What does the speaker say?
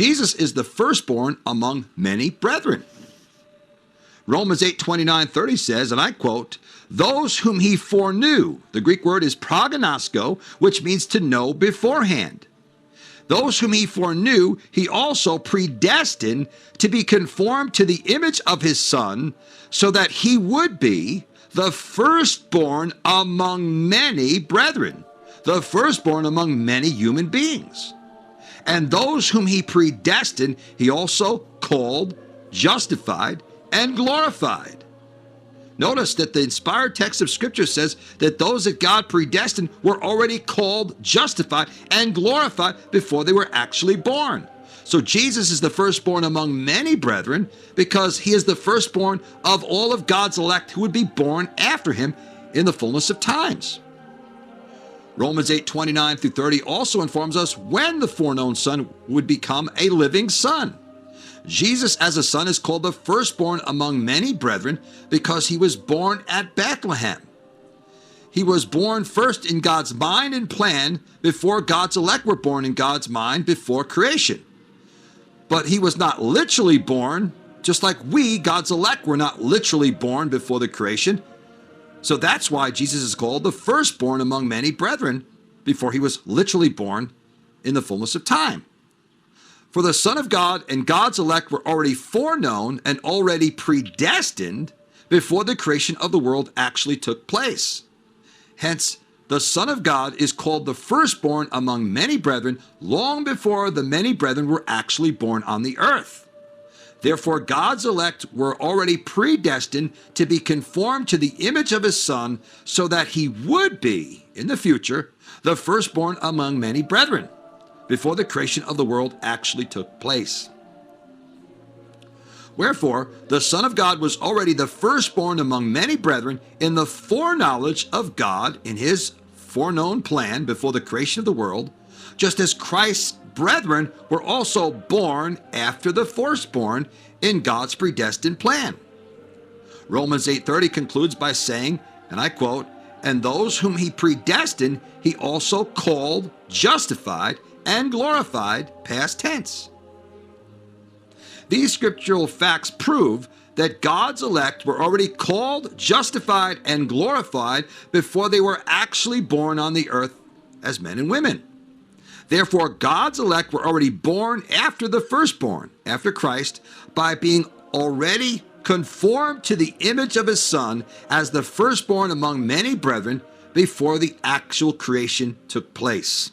Jesus is the firstborn among many brethren. Romans 8:29-30 says, and I quote, "Those whom he foreknew," the Greek word is prognosko, which means to know beforehand. "Those whom he foreknew, he also predestined to be conformed to the image of his Son, so that he would be the firstborn among many brethren," the firstborn among many human beings. "And those whom he predestined, he also called, justified, and glorified." Notice that the inspired text of Scripture says that those that God predestined were already called, justified, and glorified before they were actually born. So Jesus is the firstborn among many brethren because he is the firstborn of all of God's elect who would be born after him in the fullness of times. Romans 8:29-30 also informs us when the foreknown Son would become a living son. Jesus as a son is called the firstborn among many brethren because he was born at Bethlehem. He was born first in God's mind and plan before God's elect were born in God's mind before creation. But he was not literally born, just like we, God's elect, were not literally born before the creation. So that's why Jesus is called the firstborn among many brethren before he was literally born in the fullness of time. For the Son of God and God's elect were already foreknown and already predestined before the creation of the world actually took place. Hence, the Son of God is called the firstborn among many brethren long before the many brethren were actually born on the earth. Therefore, God's elect were already predestined to be conformed to the image of his Son so that he would be, in the future, the firstborn among many brethren before the creation of the world actually took place. Wherefore, the Son of God was already the firstborn among many brethren in the foreknowledge of God in his foreknown plan before the creation of the world, just as Christ's brethren were also born after the firstborn in God's predestined plan. Romans 8:30 concludes by saying, and I quote, "And those whom he predestined, he also called, justified, and glorified," past tense. These scriptural facts prove that God's elect were already called, justified, and glorified before they were actually born on the earth as men and women. Therefore, God's elect were already born after the firstborn, after Christ, by being already conformed to the image of his Son as the firstborn among many brethren before the actual creation took place.